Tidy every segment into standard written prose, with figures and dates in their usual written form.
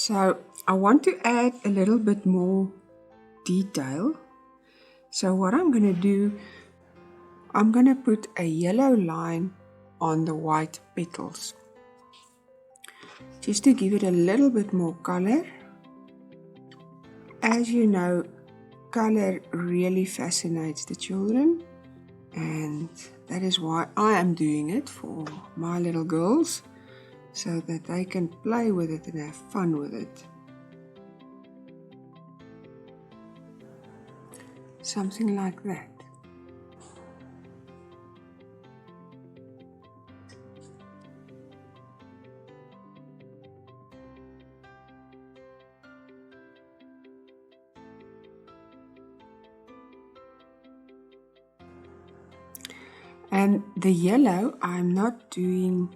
So I want to add a little bit more detail. So what I'm going to do, I'm going to put a yellow line on the white petals, just to give it a little bit more color. As you know, color really fascinates the children, and that is why I am doing it for my little girls, so that they can play with it and have fun with it. Something like that. And the yellow I'm not doing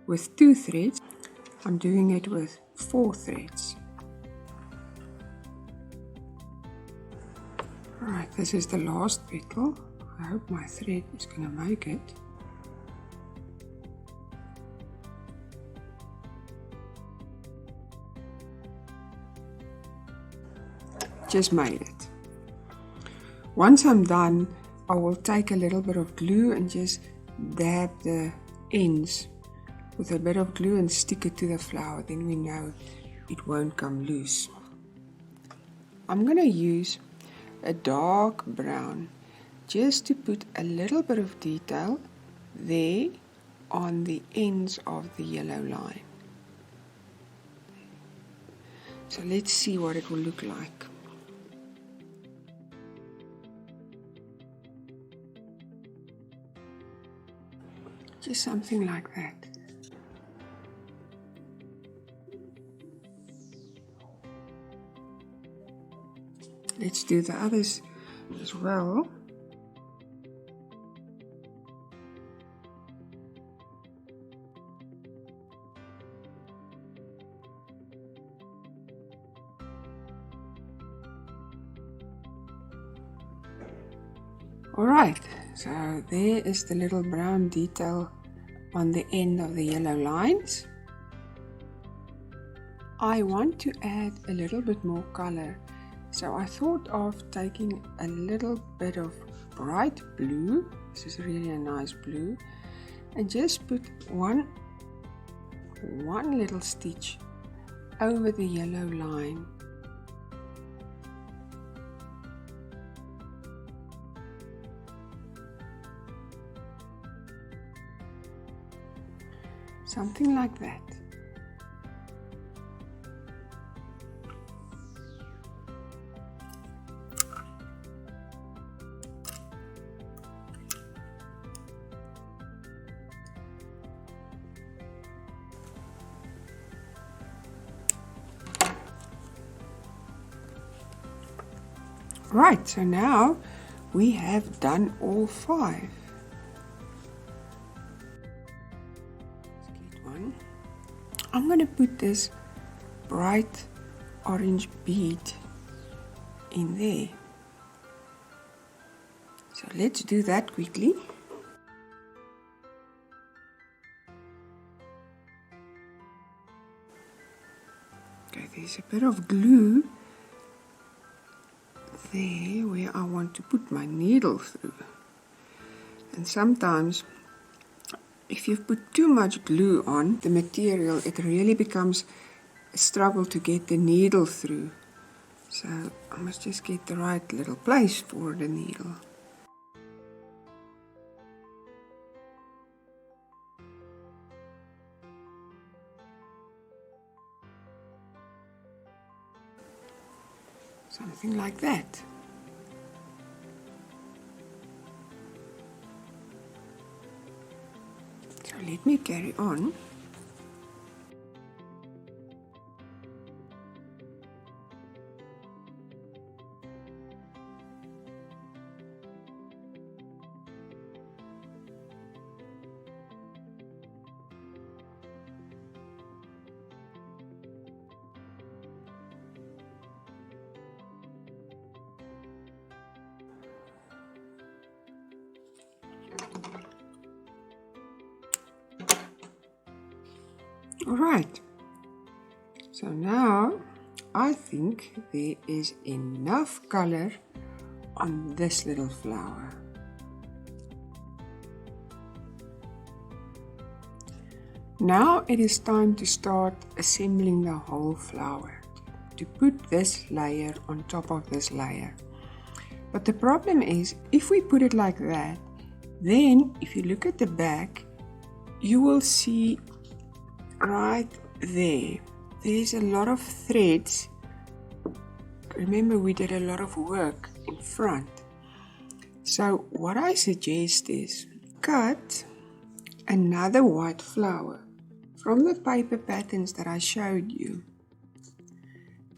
with 2 threads, I'm doing it with 4 threads. Right, this is the last petal. I hope my thread is going to make it. Just made it. Once I'm done, I will take a little bit of glue and just dab the ends with a bit of glue and stick it to the flower. Then we know it won't come loose. I'm going to use a dark brown just to put a little bit of detail there on the ends of the yellow line. So let's see what it will look like. Just something like that. Let's do the others as well. Alright, so there is the little brown detail on the end of the yellow lines. I want to add a little bit more color, so I thought of taking a little bit of bright blue. This is really a nice blue, and just put one little stitch over the yellow line. Something like that. Right, so now we have done all 5. Let's get one. I'm going to put this bright orange bead in there. So let's do that quickly. Okay, there's a bit of glue there where I want to put my needle through. And sometimes if you put too much glue on the material, it really becomes a struggle to get the needle through. So I must just get the right little place for the needle. Something like that. So let me carry on. Alright, So now I think there is enough color on this little flower. Now it is time to start assembling the whole flower, to put this layer on top of this layer. But the problem is, if we put it like that, then if you look at the back, you will see right there's a lot of threads. Remember, we did a lot of work in front. So what I suggest is cut another white flower from the paper patterns that I showed you.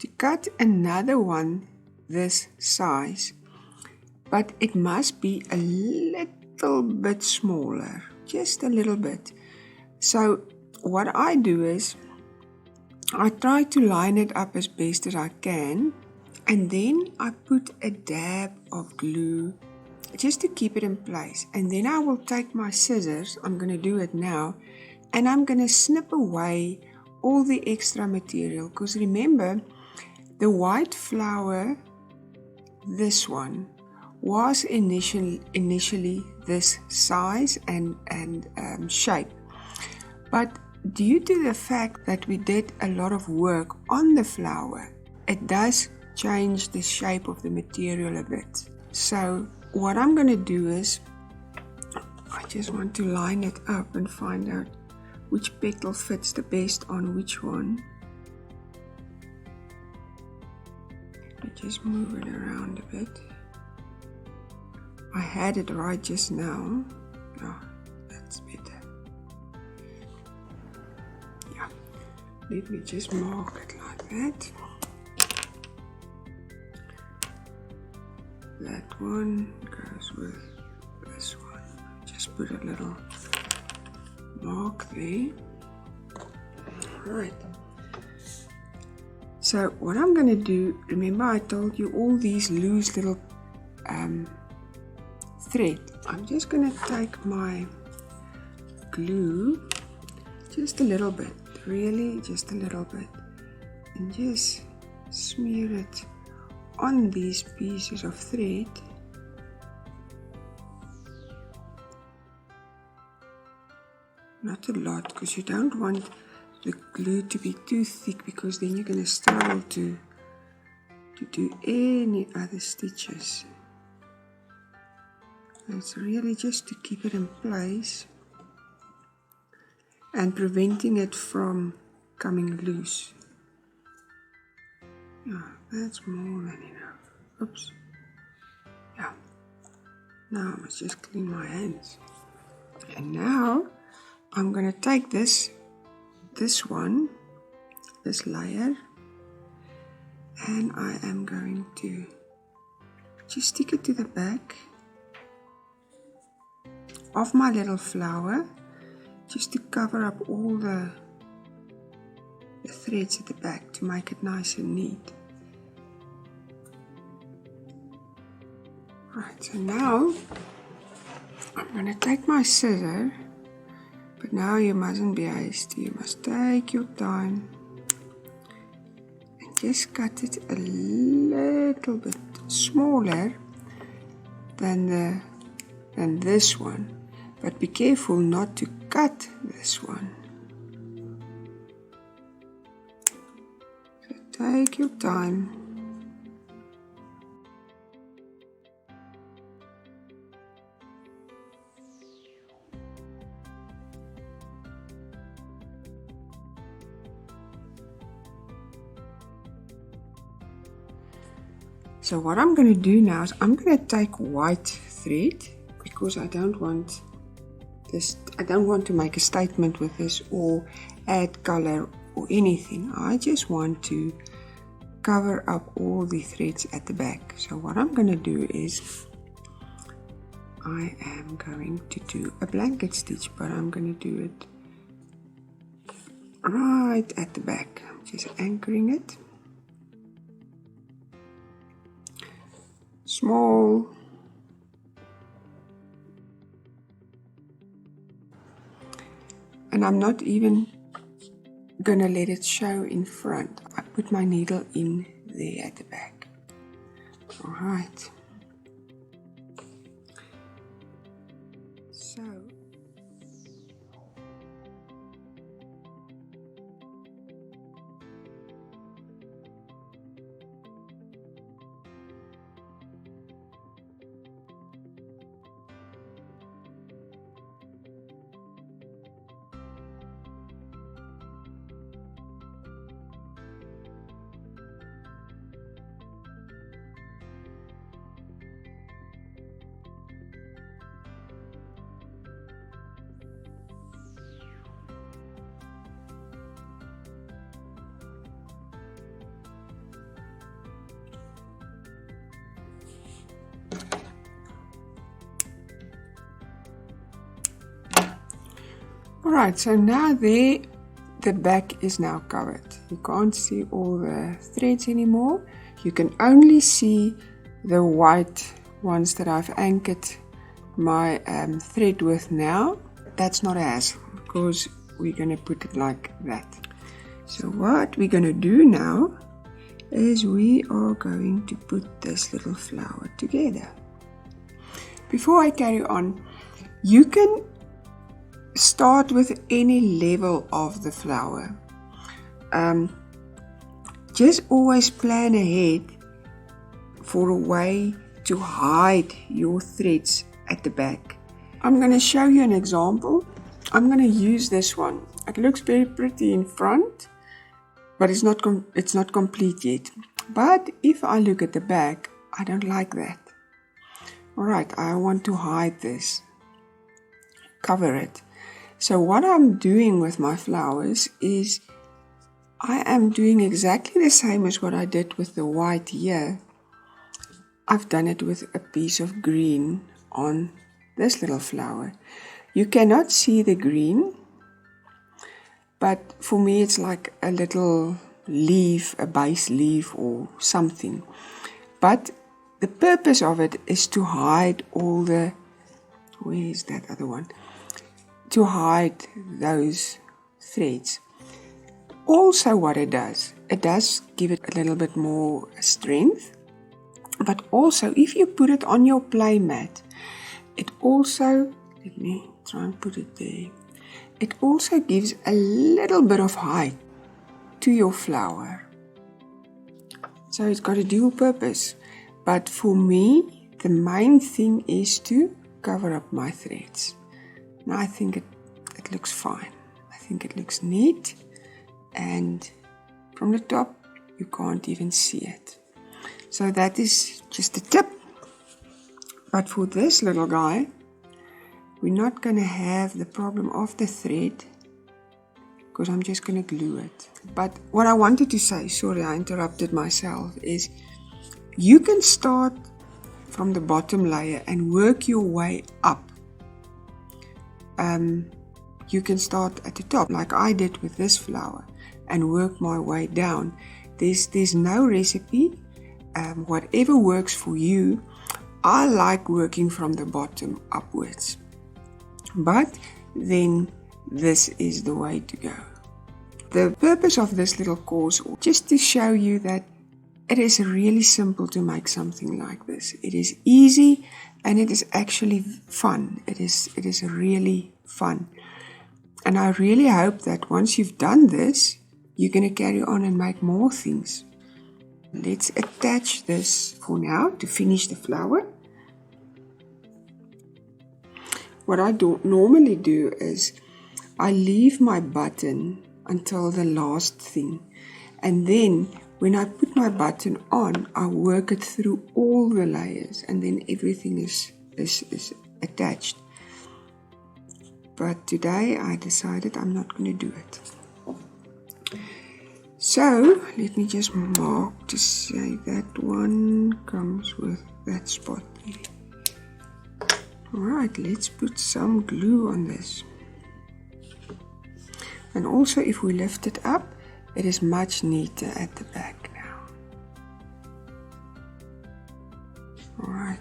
To cut another one this size, but it must be a little bit smaller, just a little bit. So what I do is I try to line it up as best as I can, and then I put a dab of glue just to keep it in place. And then I will take my scissors, I'm going to do it now, and I'm going to snip away all the extra material, because remember, the white flower, this one, was initially this size and shape. But due to the fact that we did a lot of work on the flower, it does change the shape of the material a bit. So what I'm going to do is, I just want to line it up and find out which petal fits the best on which one. I just move it around a bit. I had it right just now. Oh, that's better. Yeah, let me just mark it like that. That one goes with this one. Just put a little mark there. Right. So what I'm going to do, remember I told you all these loose little thread. I'm just going to take my glue, just a little bit, really just a little bit, and just smear it on these pieces of thread. Not a lot, because you don't want the glue to be too thick, because then you're going to struggle to do any other stitches. It's really just to keep it in place and preventing it from coming loose. Yeah, that's more than enough. Oops. Yeah. Now I must just clean my hands. And now I'm going to take this one, this layer, and I am going to just stick it to the back of my little flower, just to cover up all the threads at the back to make it nice and neat. Right, so now I'm going to take my scissor, but now you mustn't be hasty, you must take your time and just cut it a little bit smaller than this one. But be careful not to cut this one. So take your time. So what I'm going to do now is I'm going to take white thread, because I don't want to make a statement with this or add color or anything. I just want to cover up all the threads at the back. So what I'm going to do is I am going to do a blanket stitch, but I'm going to do it right at the back. I'm just anchoring it. Small. And I'm not even gonna let it show in front. I put my needle in there at the back. Alright. So alright, so now there, the back is now covered. You can't see all the threads anymore. You can only see the white ones that I've anchored my thread with now. That's not a hassle because we're going to put it like that. So what we're going to do now is we are going to put this little flower together. Before I carry on, you can start with any level of the flower. Just always plan ahead for a way to hide your threads at the back. I'm going to show you an example. I'm going to use this one. It looks very pretty in front, but it's not complete yet. But if I look at the back, I don't like that. Alright, I want to hide this, cover it. So what I'm doing with my flowers is I am doing exactly the same as what I did with the white here. I've done it with a piece of green on this little flower. You cannot see the green, but for me it's like a little leaf, a base leaf or something. But the purpose of it is to hide all the, where is that other one? To hide those threads. Also what it does give it a little bit more strength, but also if you put it on your play mat, it also, let me try and put it there, it also gives a little bit of height to your flower. So it's got a dual purpose, but for me the main thing is to cover up my threads. Now I think it looks fine. I think it looks neat, and from the top you can't even see it. So that is just a tip. But for this little guy, we're not going to have the problem of the thread because I'm just going to glue it. But what I wanted to say, sorry I interrupted myself, is you can start from the bottom layer and work your way up. You can start at the top like I did with this flower and work my way down. There's no recipe. Whatever works for you. I like working from the bottom upwards, but then this is the way to go. The purpose of this little course is just to show you that it is really simple to make something like this. It is easy and it is actually fun. It is really fun. And I really hope that once you've done this, you're going to carry on and make more things. Let's attach this for now to finish the flower. What I normally do is I leave my button until the last thing, and then when I put my button on, I work it through all the layers, and then everything is attached. But today I decided I'm not going to do it. So let me just mark to say that one comes with that spot there. Alright, let's put some glue on this. And also if we lift it up, it is much neater at the back now. Alright,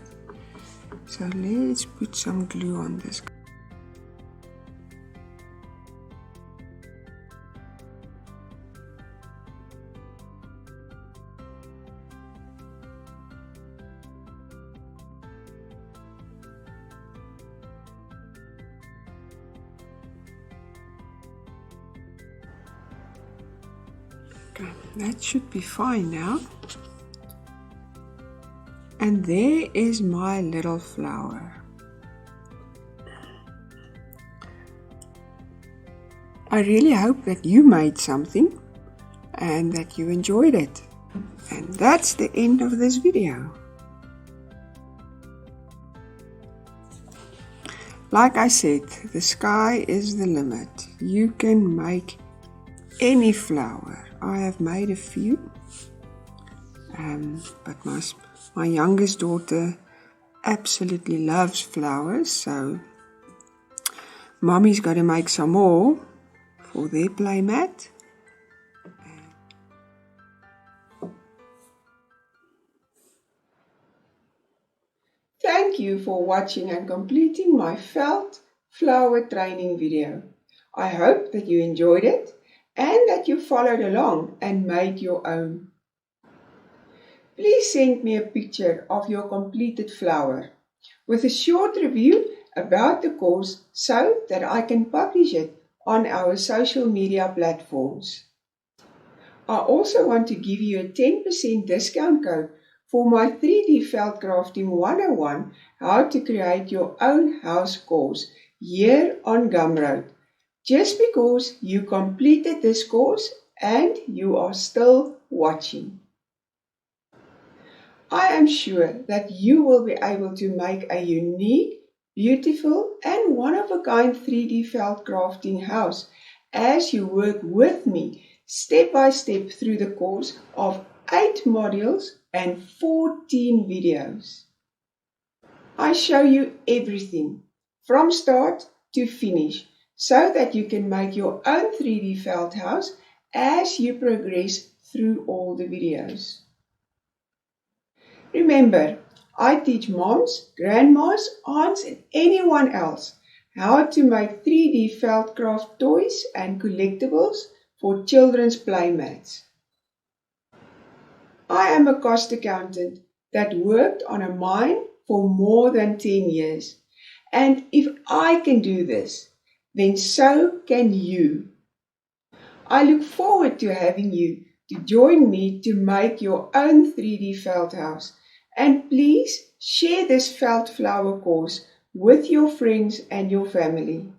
so let's put some glue on this. That should be fine now. And there is my little flower. I really hope that you made something and that you enjoyed it. And that's the end of this video. Like I said, the sky is the limit. You can make any flower. I have made a few, but my youngest daughter absolutely loves flowers, so Mommy's got to make some more for their playmat. Thank you for watching and completing my felt flower training video. I hope that you enjoyed it and that you followed along and made your own. Please send me a picture of your completed flower with a short review about the course so that I can publish it on our social media platforms. I also want to give you a 10% discount code for my 3D Felt Crafting 101 How to Create Your Own House course here on Gumroad, just because you completed this course and you are still watching. I am sure that you will be able to make a unique, beautiful and one-of-a-kind 3D felt crafting house as you work with me step by step through the course of 8 modules and 14 videos. I show you everything from start to finish so that you can make your own 3D felt house as you progress through all the videos. Remember, I teach moms, grandmas, aunts and anyone else how to make 3D felt craft toys and collectibles for children's playmats. I am a cost accountant that worked on a mine for more than 10 years. And if I can do this, then so can you. I look forward to having you to join me to make your own 3D felt house. And please share this felt flower course with your friends and your family.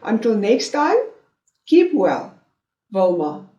Until next time, keep well, Wilma.